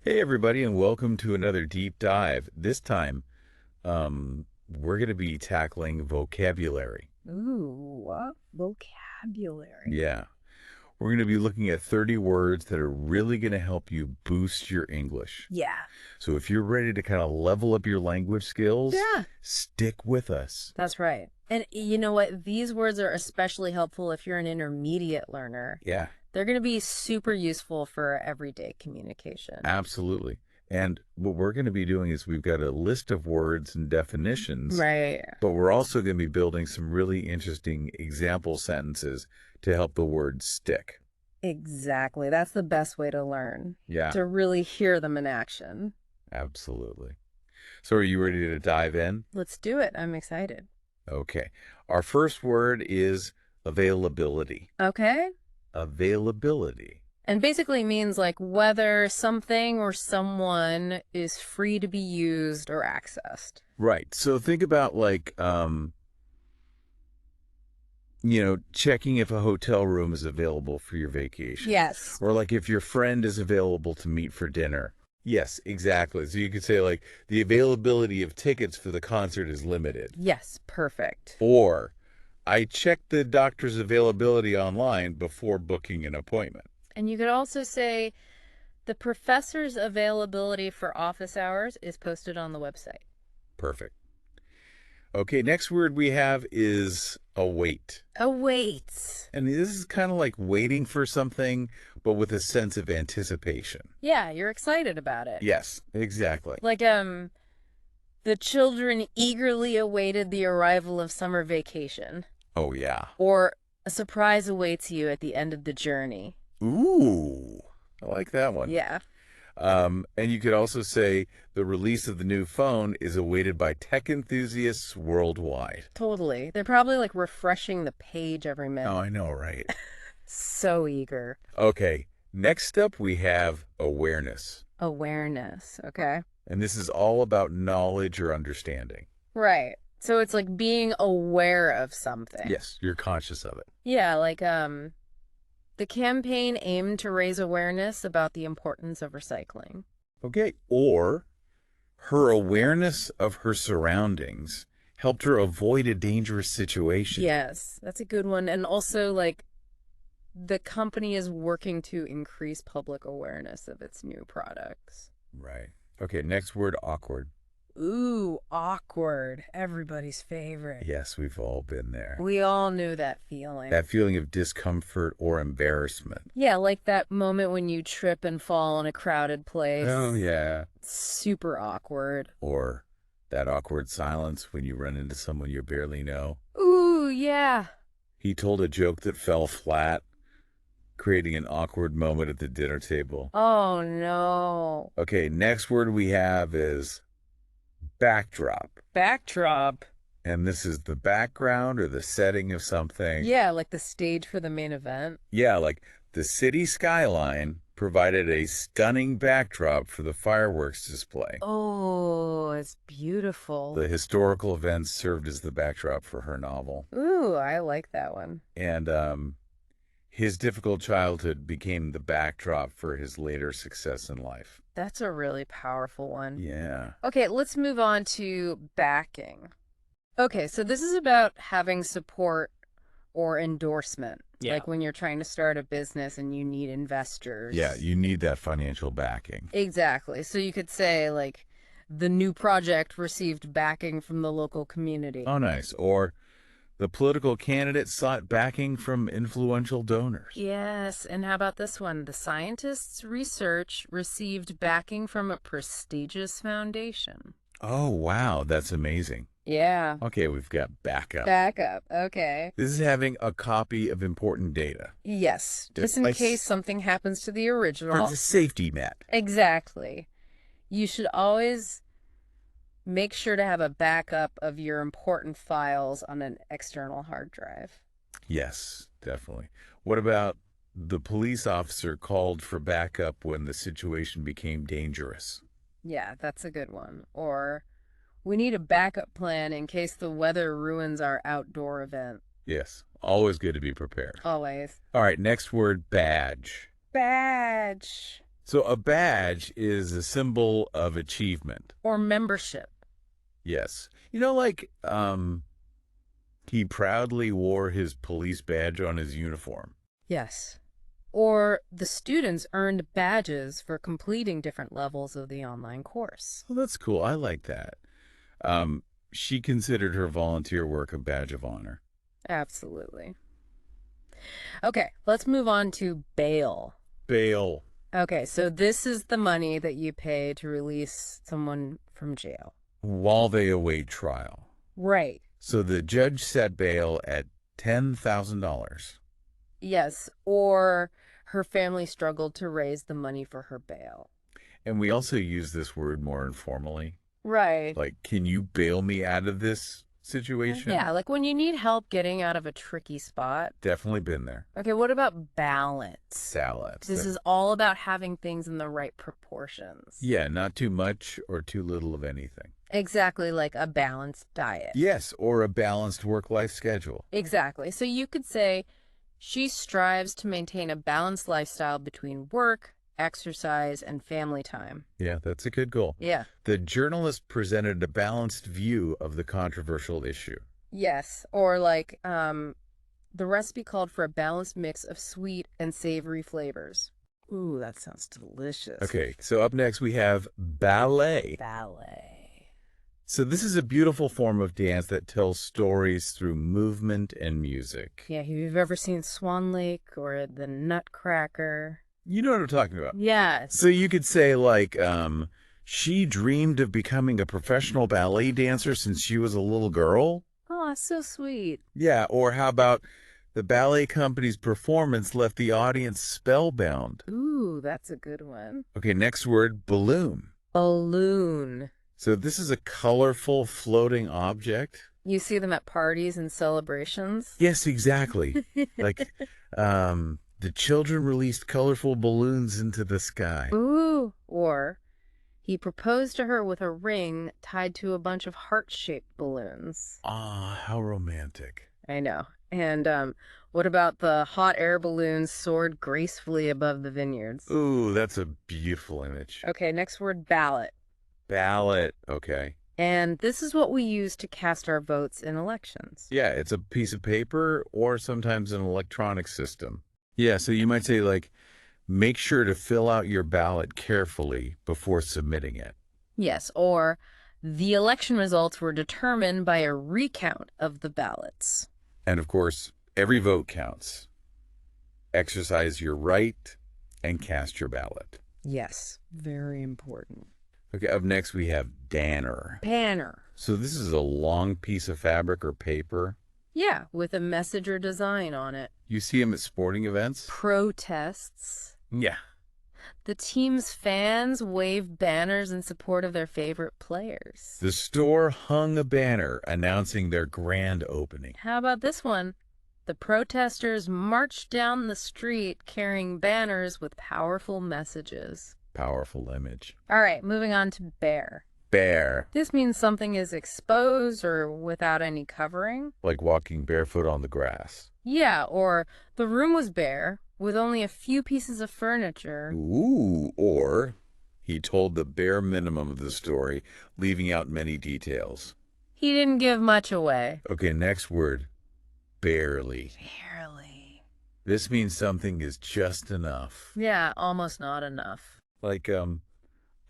Hey, everybody, and welcome to another deep dive. This time, we're going to be tackling vocabulary. Ooh, vocabulary. Yeah. We're going to be looking at 30 words that are really going to help you boost your English. Yeah. So if you're ready to kind of level up your language skills, stick with us. That's right. And you know what? These words are especially helpful if you're an intermediate learner. Yeah. They're going to be super useful for everyday communication. Absolutely. And what we're going to be doing is we've got a list of words and definitions. Right. But we're also going to be building some really interesting example sentences to help the words stick. Exactly. That's the best way to learn. Yeah. To really hear them in action. Absolutely. So are you ready to dive in? Let's do it. I'm excited. Okay. Our first word is availability. Okay. Availability. And basically means like whether something or someone is free to be used or accessed. Right. So think about like, checking if a hotel room is available for your vacation. Yes. Or like if your friend is available to meet for dinner. Yes, exactly. So you could say like the availability of tickets for the concert is limited. Yes, perfect. Or I checked the doctor's availability online before booking an appointment. And you could also say the professor's availability for office hours is posted on the website. Perfect. Okay, next word we have is await. Await. And this is kind of like waiting for something, but with a sense of anticipation. Yeah, you're excited about it. Yes, exactly. Like, the children eagerly awaited the arrival of summer vacation. Oh, yeah. Or a surprise awaits you at the end of the journey. Ooh, I like that one. Yeah. And you could also say the release of the new phone is awaited by tech enthusiasts worldwide. Totally. They're probably like refreshing the page every minute. Oh, I know, right? So eager. Okay, next up we have awareness. Awareness, okay. And this is all about knowledge or understanding. Right. So it's like being aware of something. Yes, you're conscious of it. Yeah, like the campaign aimed to raise awareness about the importance of recycling. Okay, or her awareness of her surroundings helped her avoid a dangerous situation. Yes, that's a good one. And also, like, the company is working to increase public awareness of its new products. Right. Okay, next word, awkward. Ooh, awkward. Everybody's favorite. Yes, we've all been there. We all knew that feeling. That feeling of discomfort or embarrassment. Yeah, like that moment when you trip and fall in a crowded place. Oh, yeah. Super awkward. Or that awkward silence when you run into someone you barely know. Ooh, yeah. He told a joke that fell flat, creating an awkward moment at the dinner table. Oh, no. Okay, next word we have is backdrop. Backdrop. And this is the background or the setting of something. Yeah, like the stage for the main event. Yeah, like the city skyline provided a stunning backdrop for the fireworks display. Oh, it's beautiful. The historical events served as the backdrop for her novel. Ooh, I like that one. And his difficult childhood became the backdrop for his later success in life. That's a really powerful one. Yeah. Okay, let's move on to backing. Okay, so this is about having support or endorsement. Yeah. Like when you're trying to start a business and you need investors. Yeah, you need that financial backing. Exactly. So you could say, like, the new project received backing from the local community. Oh, nice. Or the political candidate sought backing from influential donors. Yes, and how about this one? The scientists' research received backing from a prestigious foundation. Oh, wow, that's amazing. Yeah. Okay, we've got backup. Backup, okay. This is having a copy of important data. Yes, just in case something happens to the original. It's a safety net. Exactly. You should always make sure to have a backup of your important files on an external hard drive. Yes, definitely. What about the police officer called for backup when the situation became dangerous? Yeah, that's a good one. Or we need a backup plan in case the weather ruins our outdoor event. Yes, always good to be prepared. Always. All right, next word, badge. Badge. So a badge is a symbol of achievement. Or membership. Yes. You know, like, he proudly wore his police badge on his uniform. Yes. Or the students earned badges for completing different levels of the online course. Well, that's cool. I like that. She considered her volunteer work a badge of honor. Absolutely. Okay, let's move on to bail. Bail. Okay, so this is the money that you pay to release someone from jail. While they await trial. Right. So the judge set bail at $10,000. Yes, or her family struggled to raise the money for her bail. And we also use this word more informally. Right. Like, can you bail me out of this situation? Yeah, like when you need help getting out of a tricky spot. Definitely been there. Okay, what about balance? Balance. This is all about having things in the right proportions. Yeah, not too much or too little of anything. Exactly, like a balanced diet. Yes, or a balanced work-life schedule. Exactly. So you could say she strives to maintain a balanced lifestyle between work, exercise, and family time. Yeah, that's a good goal. Yeah. The journalist presented a balanced view of the controversial issue. Yes. Or like the recipe called for a balanced mix of sweet and savory flavors. Ooh, that sounds delicious. Okay, so up next we have ballet. Ballet. So this is a beautiful form of dance that tells stories through movement and music. Yeah, if you've ever seen Swan Lake or the Nutcracker. You know what I'm talking about. Yes. So you could say, like, she dreamed of becoming a professional ballet dancer since she was a little girl. Oh, that's so sweet. Yeah, or how about the ballet company's performance left the audience spellbound? Ooh, that's a good one. Okay, next word, balloon. Balloon. So this is a colorful floating object. You see them at parties and celebrations? Yes, exactly. Like, the children released colorful balloons into the sky. Ooh. Or he proposed to her with a ring tied to a bunch of heart-shaped balloons. Ah, how romantic. I know. And what about the hot air balloons soared gracefully above the vineyards? Ooh, that's a beautiful image. Okay, next word, ballot. Ballot. Okay. And this is what we use to cast our votes in elections. Yeah, it's a piece of paper or sometimes an electronic system. Yeah, so you might say, like, make sure to fill out your ballot carefully before submitting it. Yes, or the election results were determined by a recount of the ballots. And of course, every vote counts. Exercise your right and cast your ballot. Yes, very important. Okay, up next we have banner. Banner. So this is a long piece of fabric or paper. Yeah, with a message or design on it. You see them at sporting events? Protests. Yeah. The team's fans waved banners in support of their favorite players. The store hung a banner announcing their grand opening. How about this one? The protesters marched down the street carrying banners with powerful messages. Powerful image. All right, moving on to bare. Bare. This means something is exposed or without any covering. Like walking barefoot on the grass. Yeah, or the room was bare with only a few pieces of furniture. Ooh, or he told the bare minimum of the story, leaving out many details. He didn't give much away. Okay, next word. Barely. Barely. This means something is just enough. Yeah, almost not enough. Like,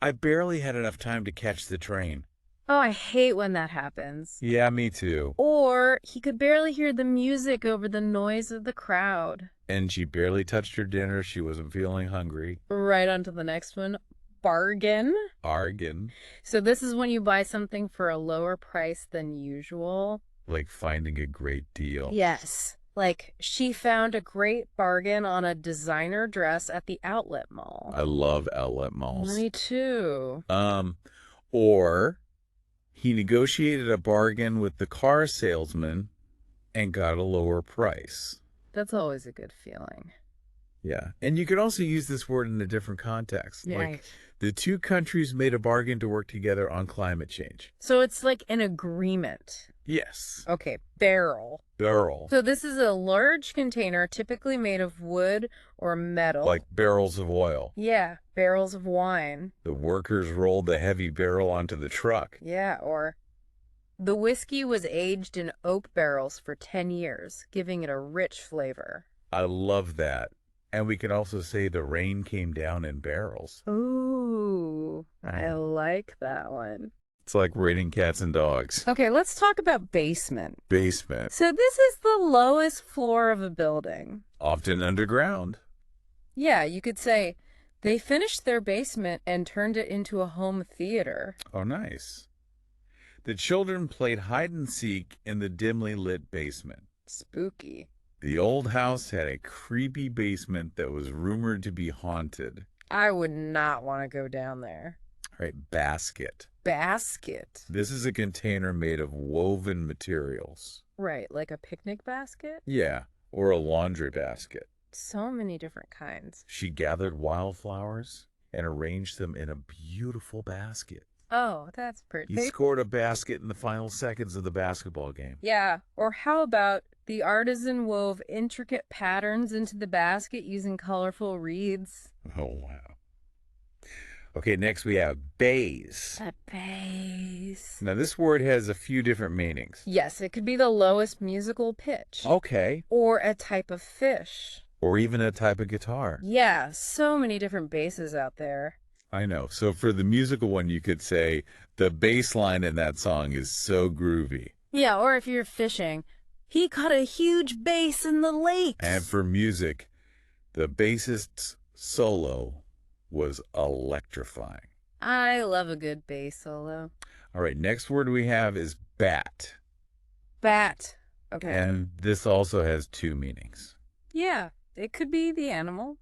I barely had enough time to catch the train. Oh, I hate when that happens. Yeah, me too. Or he could barely hear the music over the noise of the crowd. And she barely touched her dinner. She wasn't feeling hungry. Right on to the next one. Bargain. Bargain. So this is when you buy something for a lower price than usual. Like finding a great deal. Yes. Like, she found a great bargain on a designer dress at the outlet mall. I love outlet malls. Me too. Or he negotiated a bargain with the car salesman and got a lower price. That's always a good feeling. Yeah. And you could also use this word in a different context. Yeah. Like, the two countries made a bargain to work together on climate change. So it's like an agreement. Yes. Okay, barrel. Barrel. So this is a large container typically made of wood or metal. Like barrels of oil. Yeah, barrels of wine. The workers rolled the heavy barrel onto the truck. Yeah, or the whiskey was aged in oak barrels for 10 years, giving it a rich flavor. I love that. And we can also say the rain came down in barrels. Ooh, I like that one. It's like raining cats and dogs. Okay, let's talk about basement. Basement. So this is the lowest floor of a building. Often underground. Yeah, you could say they finished their basement and turned it into a home theater. Oh, nice. The children played hide and seek in the dimly lit basement. Spooky. The old house had a creepy basement that was rumored to be haunted. I would not want to go down there. All right, basket. Basket. This is a container made of woven materials. Right, like a picnic basket? Yeah, or a laundry basket. So many different kinds. She gathered wildflowers and arranged them in a beautiful basket. Oh, that's pretty. He scored a basket in the final seconds of the basketball game. Yeah, or how about the artisan wove intricate patterns into the basket using colorful reeds? Oh, wow. Okay, next we have base. A base. Now, this word has a few different meanings. Yes, it could be the lowest musical pitch. Okay. Or a type of fish. Or even a type of guitar. Yeah, so many different basses out there. I know. So for the musical one, you could say the bass line in that song is so groovy. Yeah, or if you're fishing, he caught a huge bass in the lake. And for music, the bassist's solo was electrifying. I love a good bass solo. All right, next word we have is bat. Bat. Okay. And this also has two meanings. Yeah, it could be the animal.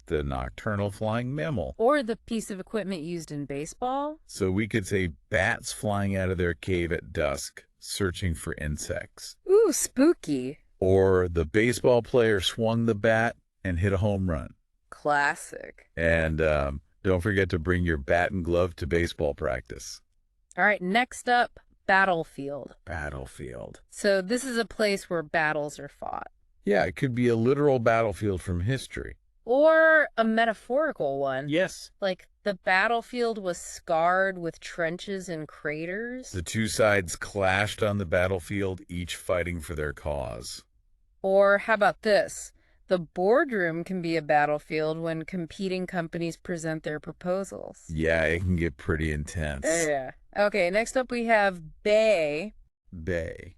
The nocturnal flying mammal. Or the piece of equipment used in baseball. So we could say bats flying out of their cave at dusk, searching for insects. Ooh, spooky. Or the baseball player swung the bat and hit a home run. Classic. And don't forget to bring your bat and glove to baseball practice. All right, next up, battlefield. Battlefield. So this is a place where battles are fought. Yeah, it could be a literal battlefield from history. Or a metaphorical one. Yes. Like the battlefield was scarred with trenches and craters. The two sides clashed on the battlefield, each fighting for their cause. Or how about this? The boardroom can be a battlefield when competing companies present their proposals. Yeah, it can get pretty intense. Yeah. Okay, next up we have bay. Bay.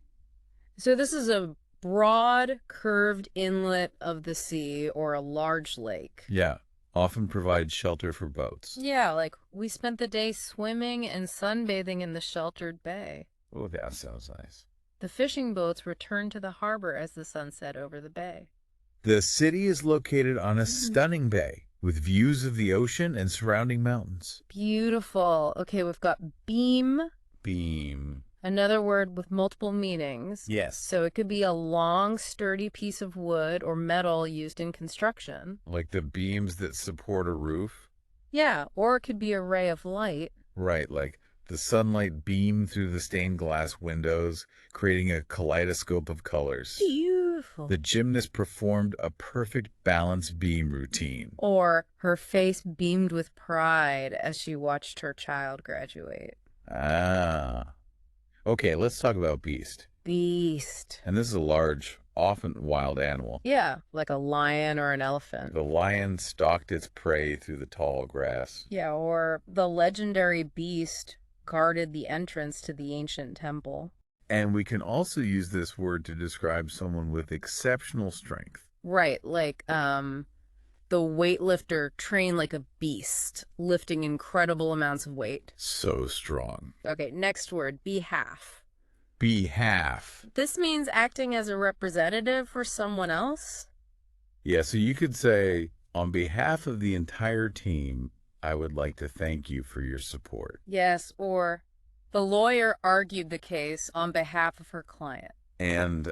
So this is a broad, curved inlet of the sea or a large lake. Yeah, often provides shelter for boats. Yeah, like we spent the day swimming and sunbathing in the sheltered bay. Oh, that sounds nice. The fishing boats returned to the harbor as the sun set over the bay. The city is located on a stunning bay with views of the ocean and surrounding mountains. Beautiful. Okay, we've got beam. Beam. Another word with multiple meanings. Yes. So it could be a long, sturdy piece of wood or metal used in construction. Like the beams that support a roof. Yeah, or it could be a ray of light. Right, like the sunlight beamed through the stained glass windows, creating a kaleidoscope of colors. Beautiful. The gymnast performed a perfect balance beam routine. Or her face beamed with pride as she watched her child graduate. Ah. Okay, let's talk about beast. Beast. And this is a large, often wild animal. Yeah, like a lion or an elephant. The lion stalked its prey through the tall grass. Yeah, or the legendary beast guarded the entrance to the ancient temple. And we can also use this word to describe someone with exceptional strength. Right, like the weightlifter trained like a beast, lifting incredible amounts of weight. So strong. Okay, next word, behalf. Behalf. This means acting as a representative for someone else. Yeah, so you could say, on behalf of the entire team, I would like to thank you for your support. Yes, or the lawyer argued the case on behalf of her client. And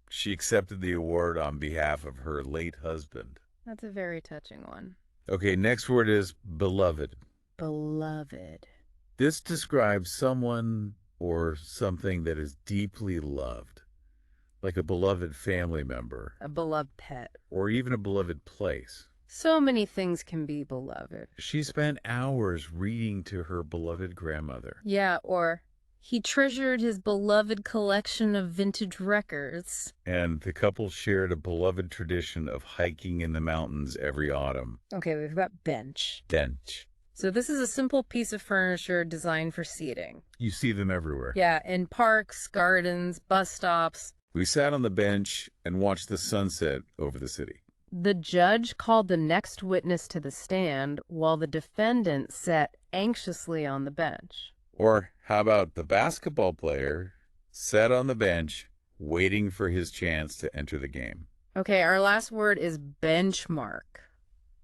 she accepted the award on behalf of her late husband. That's a very touching one. Okay, next word is beloved. Beloved. This describes someone or something that is deeply loved, like a beloved family member, A beloved pet. or even a beloved place. So many things can be beloved. She spent hours reading to her beloved grandmother. Yeah, or he treasured his beloved collection of vintage records. And the couple shared a beloved tradition of hiking in the mountains every autumn. Okay, we've got bench. Bench. So this is a simple piece of furniture designed for seating. You see them everywhere. Yeah, in parks, gardens, bus stops. We sat on the bench and watched the sunset over the city. The judge called the next witness to the stand while the defendant sat anxiously on the bench. Or how about the basketball player sat on the bench waiting for his chance to enter the game? Okay, our last word is benchmark.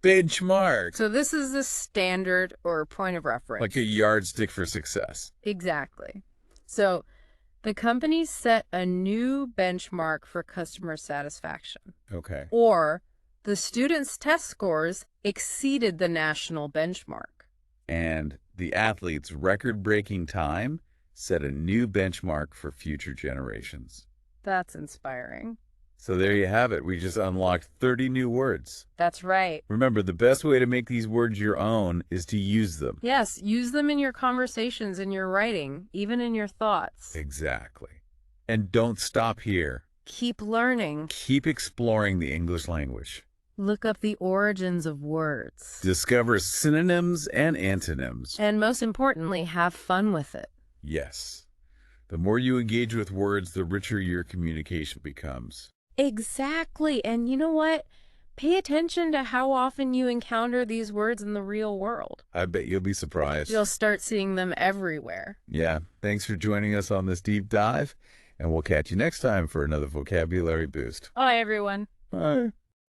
Benchmark. So this is the standard or point of reference. Like a yardstick for success. Exactly. So the company set a new benchmark for customer satisfaction. Okay. Or the students' test scores exceeded the national benchmark. And the athlete's record-breaking time set a new benchmark for future generations. That's inspiring. So there you have it. We just unlocked 30 new words. That's right. Remember, the best way to make these words your own is to use them. Yes, use them in your conversations, in your writing, even in your thoughts. Exactly. And don't stop here. Keep learning. Keep exploring the English language. Look up the origins of words. Discover synonyms and antonyms. And most importantly, have fun with it. Yes. The more you engage with words, the richer your communication becomes. Exactly. And you know what? Pay attention to how often you encounter these words in the real world. I bet you'll be surprised. You'll start seeing them everywhere. Yeah. Thanks for joining us on this deep dive, and we'll catch you next time for another vocabulary boost. Bye, everyone. Bye.